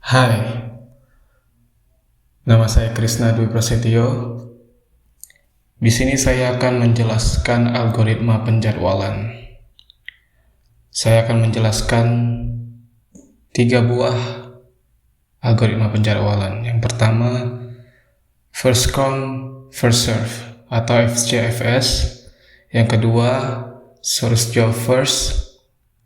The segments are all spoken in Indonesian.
Hai, nama saya Krisna Dwi Prasetyo. Di sini saya akan menjelaskan algoritma penjadwalan. Saya akan menjelaskan 3 buah algoritma penjadwalan. Yang pertama, first come, first serve atau FCFS. Yang kedua, source job first,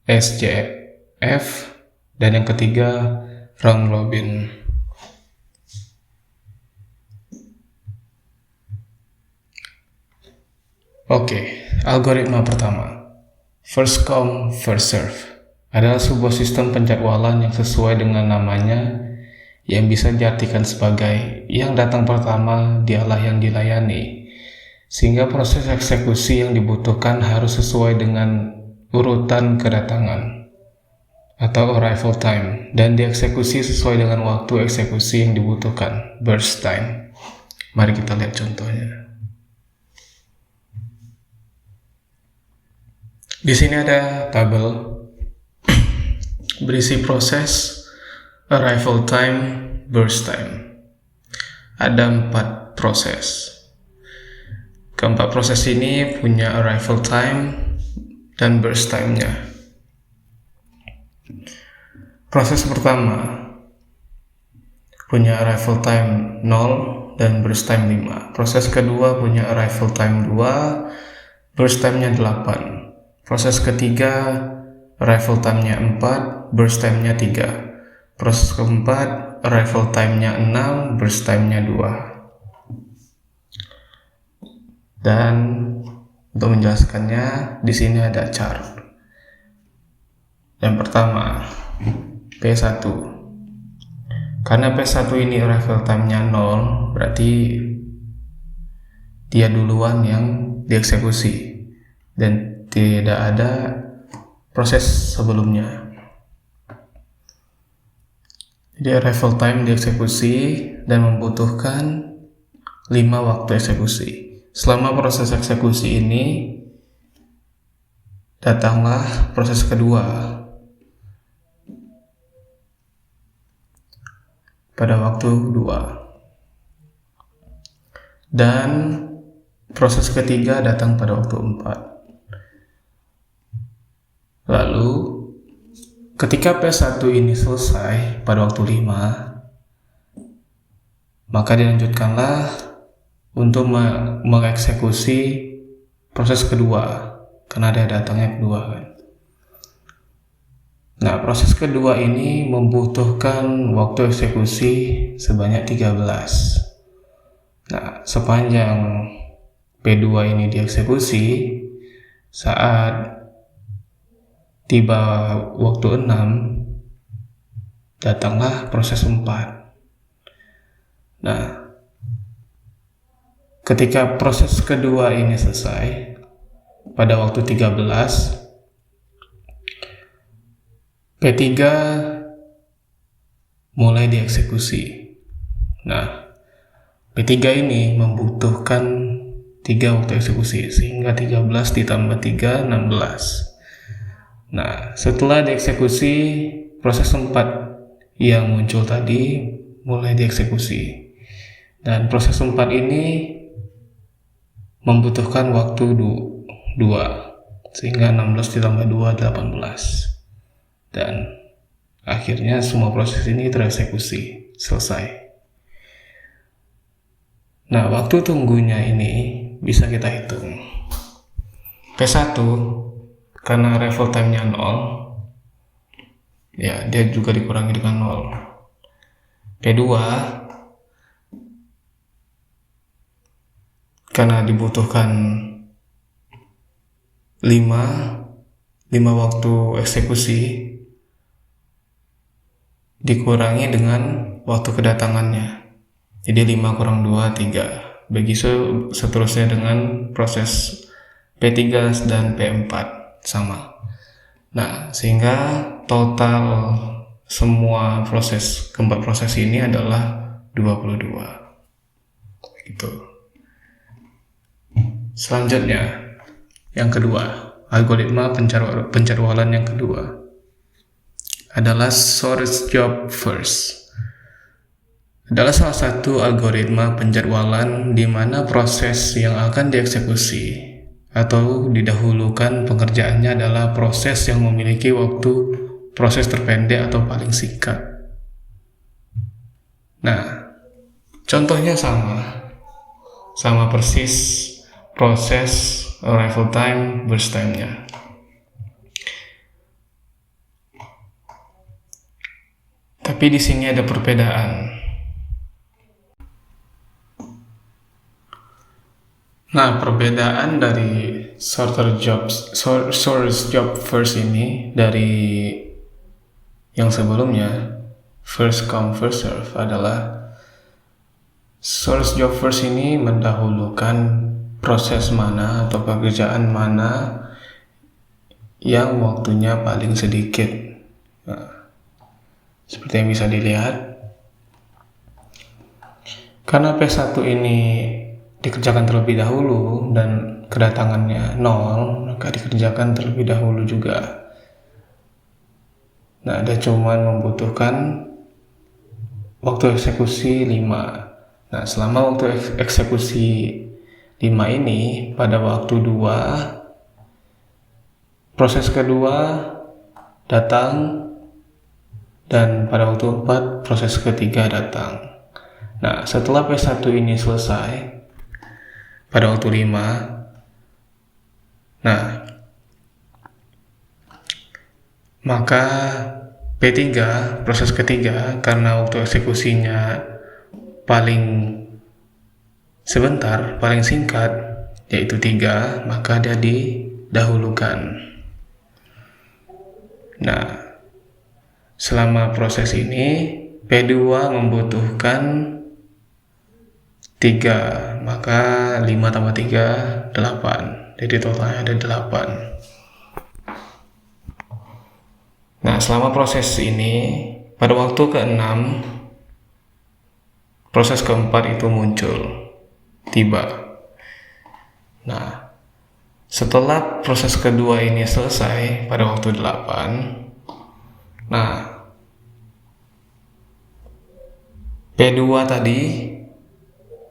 SJF. Dan yang ketiga, round robin. Oke, algoritma pertama, first come, first serve, adalah sebuah sistem penjadwalan yang sesuai dengan namanya, yang bisa diartikan sebagai yang datang pertama dialah yang dilayani, sehingga proses eksekusi yang dibutuhkan harus sesuai dengan urutan kedatangan atau arrival time, dan dieksekusi sesuai dengan waktu eksekusi yang dibutuhkan, burst time. Mari kita lihat contohnya. Di sini ada tabel berisi proses, arrival time, burst time. Ada 4 proses. Keempat proses ini punya arrival time dan burst time-nya. Proses pertama punya arrival time 0 dan burst time 5. Proses kedua punya arrival time 2, burst time-nya 8. Proses ketiga, arrival time-nya 4, burst time-nya 3. Proses keempat, arrival time-nya 6, burst time-nya 2. Dan untuk menjelaskannya, di sini ada chart. Yang pertama, P1. Karena P1 ini arrival time-nya 0, berarti dia duluan yang dieksekusi dan tidak ada proses sebelumnya. Jadi arrival time dieksekusi dan membutuhkan 5 waktu eksekusi. Selama proses eksekusi ini, datanglah proses kedua pada waktu 2. Dan proses ketiga datang pada waktu 4. Lalu, ketika P1 ini selesai pada waktu 5, maka dilanjutkanlah untuk mengeksekusi proses kedua, karena ada datangnya kedua kan. Nah, proses kedua ini membutuhkan waktu eksekusi sebanyak 13. Nah, sepanjang P2 ini dieksekusi, saat tiba waktu 6, datanglah proses 4. Nah, ketika proses kedua ini selesai pada waktu 13, P3 mulai dieksekusi. Nah, P3 ini membutuhkan 3 waktu eksekusi, sehingga 13 ditambah 3, 16. Nah, setelah dieksekusi, proses 4 yang muncul tadi mulai dieksekusi. Dan proses 4 ini membutuhkan waktu 2, sehingga 16 ditambah 2, 18. Dan akhirnya semua proses ini tereksekusi, selesai. Nah, waktu tunggunya ini bisa kita hitung. P1 karena arrival time-nya 0, ya dia juga dikurangi dengan 0. P2 karena dibutuhkan 5 waktu eksekusi, dikurangi dengan waktu kedatangannya. Jadi 5 kurang 2, 3. Begitu seterusnya dengan proses P3 dan P4 sama. Nah, sehingga total semua keempat proses ini adalah 22. Gitu. Selanjutnya, yang kedua, algoritma penjadwalan yang kedua adalah source job first adalah salah satu algoritma penjadwalan di mana proses yang akan dieksekusi atau didahulukan pengerjaannya adalah proses yang memiliki waktu proses terpendek atau paling singkat. Nah, contohnya sama persis proses arrival time, burst time-nya. Tapi di sini ada perbedaan. Nah, perbedaan dari source job first ini dari yang sebelumnya, first come first serve, adalah source job first ini mendahulukan proses mana atau pekerjaan mana yang waktunya paling sedikit. Nah, seperti yang bisa dilihat, karena P1 ini dikerjakan terlebih dahulu dan kedatangannya 0, maka dikerjakan terlebih dahulu juga. Nah, dia cuma membutuhkan waktu eksekusi 5. Nah, selama waktu eksekusi 5 ini, pada waktu 2, proses kedua datang, dan pada waktu 4, proses ketiga datang. Nah, setelah P1 ini selesai, pada waktu 5, nah, maka P3, proses ketiga, karena waktu eksekusinya paling sebentar, paling singkat, yaitu 3, maka dia didahulukan. Nah, selama proses ini, P2 membutuhkan 3, maka 5 tambah 3, 8. Jadi totalnya ada 8. Nah, selama proses ini, pada waktu ke-6, proses keempat itu muncul, tiba. Nah, setelah proses kedua ini selesai pada waktu 8, nah, P2 tadi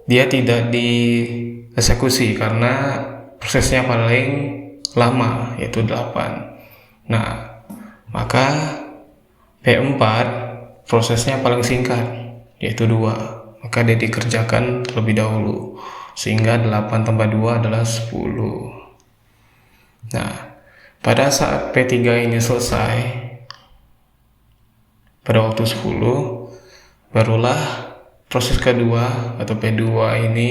dia tidak dieksekusi karena prosesnya paling lama, yaitu 8. Nah, maka P4 prosesnya paling singkat, yaitu 2. Maka dia dikerjakan terlebih dahulu, sehingga 8 tambah 2 adalah 10. Nah, pada saat P3 ini selesai, pada waktu 10, barulah proses kedua atau P2 ini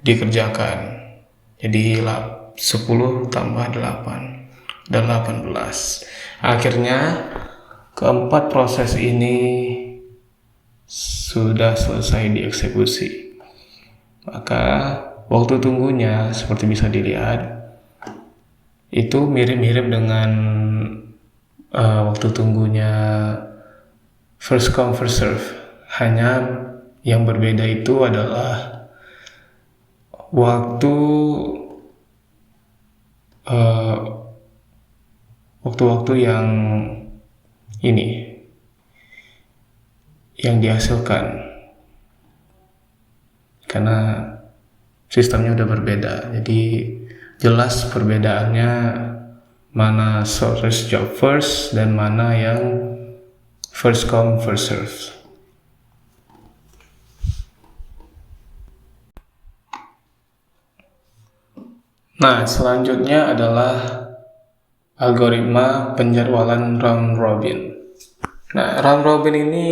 dikerjakan. Jadi 10 tambah 8 adalah 18. Akhirnya keempat proses ini sudah selesai dieksekusi. Maka waktu tunggunya seperti bisa dilihat itu mirip-mirip dengan waktu tunggunya first come first serve. Hanya yang berbeda itu adalah waktu-waktu yang ini yang dihasilkan, karena sistemnya udah berbeda. Jadi jelas perbedaannya mana source job first dan mana yang first come first serve. Nah, selanjutnya adalah algoritma penjadwalan round robin. Nah, round robin ini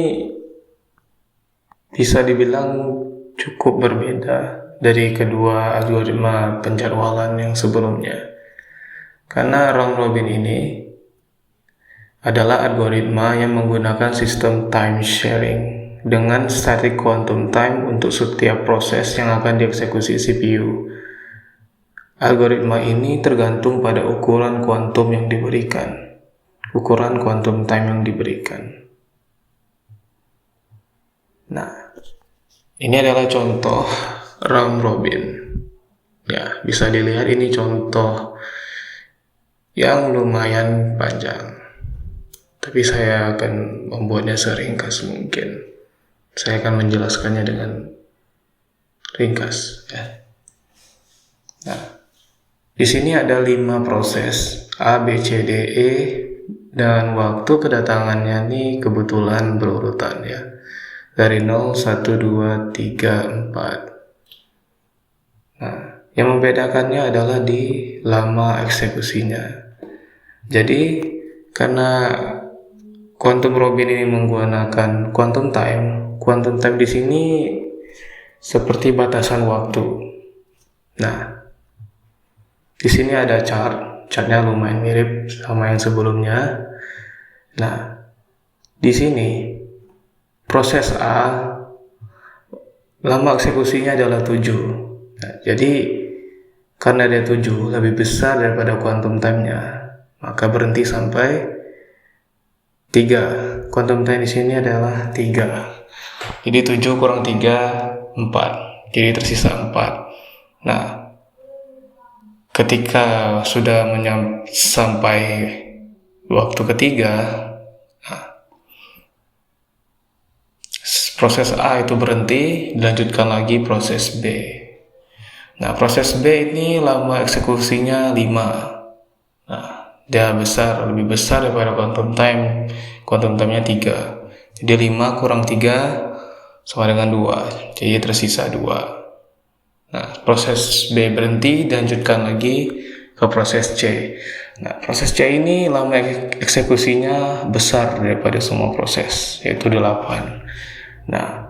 bisa dibilang cukup berbeda dari kedua algoritma penjadwalan yang sebelumnya. Karena round robin ini adalah algoritma yang menggunakan sistem time sharing dengan static quantum time untuk setiap proses yang akan dieksekusi CPU. Algoritma ini tergantung pada ukuran kuantum yang diberikan, ukuran quantum time yang diberikan. Nah, ini adalah contoh round robin. Ya, bisa dilihat ini contoh yang lumayan panjang. Tapi saya akan membuatnya seringkas mungkin, Saya akan menjelaskannya dengan ringkas ya. Nah, di sini ada 5 proses A, B, C, D, E, dan waktu kedatangannya ini kebetulan berurutan ya. Dari 0, 1, 2, 3, 4. Nah, yang membedakannya adalah di lama eksekusinya. Jadi, karena quantum Robin ini menggunakan quantum time di sini seperti batasan waktu. Nah, di sini ada chartnya lumayan mirip sama yang sebelumnya. Nah, di sini proses A lama eksekusinya adalah 7. Nah, jadi karena dia 7 lebih besar daripada quantum time-nya, maka berhenti sampai 3. Quantum time di sini adalah 3. Jadi 7 kurang 3, 4. Jadi tersisa 4. Nah, ketika sudah sampai waktu ketiga, proses A itu berhenti, dilanjutkan lagi proses B. Nah, proses B ini lama eksekusinya 5. Nah, dia lebih besar daripada quantum time. Quantum time-nya 3. Jadi 5 kurang 3 sama dengan 2. Jadi tersisa 2. Nah, proses B berhenti, dilanjutkan lagi ke proses C. Nah, proses C ini lama eksekusinya besar daripada semua proses, yaitu 8. Nah,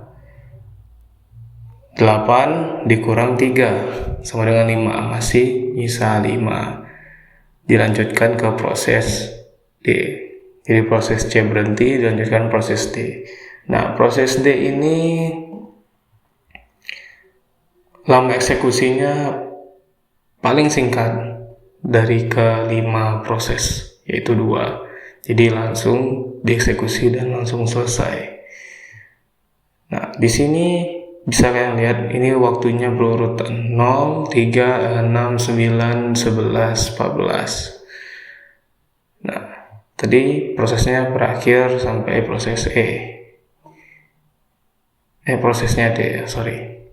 8 dikurang 3 sama dengan 5, masih bisa 5. Dilanjutkan ke proses D. Jadi proses C berhenti, dilanjutkan proses D. Nah, proses D ini lama eksekusinya paling singkat dari ke-5 proses, yaitu 2. Jadi langsung dieksekusi dan langsung selesai. Nah, di sini bisa kalian lihat ini waktunya berurutan 0, 3, 6, 9, 11, 14. Nah, tadi prosesnya berakhir sampai proses prosesnya D, sorry.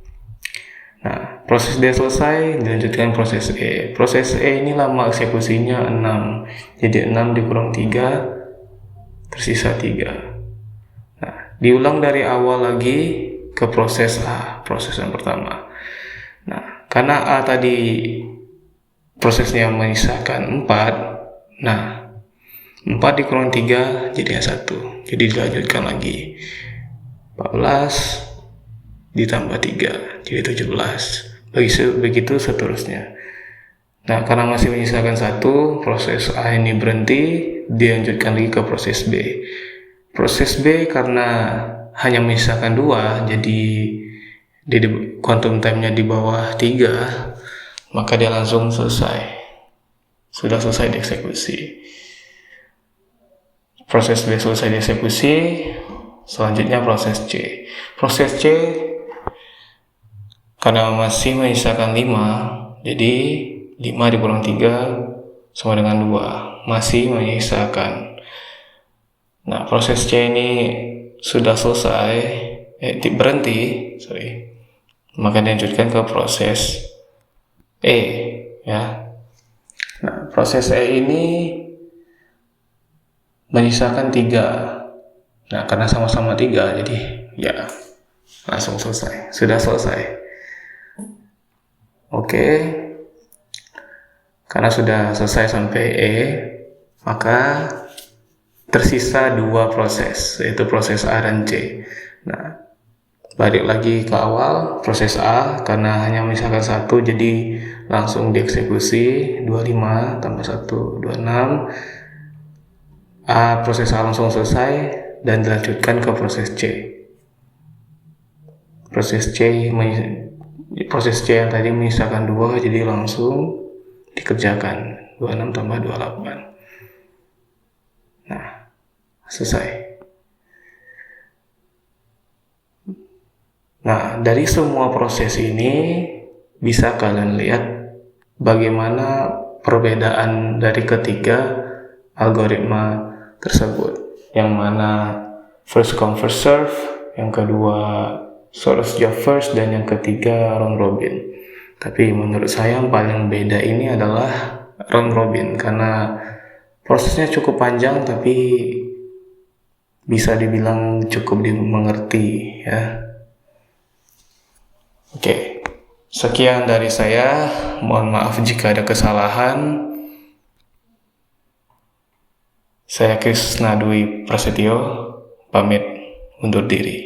Nah, proses D selesai, dilanjutkan proses E. Proses E ini lama eksekusinya 6. Jadi 6 dikurang 3, tersisa 3. Nah, diulang dari awal lagi ke proses A, proses yang pertama. Nah, karena A tadi prosesnya menyisakan 4, nah 4 dikurang 3 jadi 1. Jadi dilanjutkan lagi. 14 ditambah 3 jadi 17. Begitu seterusnya. Nah, karena masih menyisakan 1, proses A ini berhenti, dilanjutkan lagi ke proses B. Proses B karena hanya menyisakan 2, jadi quantum time-nya di bawah 3, maka dia langsung selesai. Sudah selesai dieksekusi. Proses B selesai dieksekusi, selanjutnya proses C. Proses C karena masih menyisakan 5, jadi 5 dikurang 3 sama dengan 2, masih menyisakan. Nah, proses C ini sudah selesai, berhenti, maka dilanjutkan ke proses E ya. Nah, proses E ini menyisakan 3. Nah, karena sama-sama 3, jadi ya langsung selesai. Sudah selesai. Oke. Karena sudah selesai sampai E, maka tersisa 2 proses, yaitu proses A dan C. Nah, balik lagi ke awal, proses A karena hanya menyisakan 1, jadi langsung dieksekusi. 25 tambah 1, 26. Proses A langsung selesai dan dilanjutkan ke proses C. Proses C yang tadi menyisakan 2, jadi langsung dikerjakan. 26 tambah 28. Nah, selesai. Nah, dari semua proses ini bisa kalian lihat bagaimana perbedaan dari ketiga algoritma tersebut, yang mana first come first serve yang kedua sort of job first, dan yang ketiga round robin. Tapi menurut saya yang paling beda ini adalah round robin, karena prosesnya cukup panjang tapi bisa dibilang cukup dimengerti ya. Oke, sekian dari saya. Mohon maaf jika ada kesalahan. Saya Krisna Dwi Prasetyo, pamit undur diri.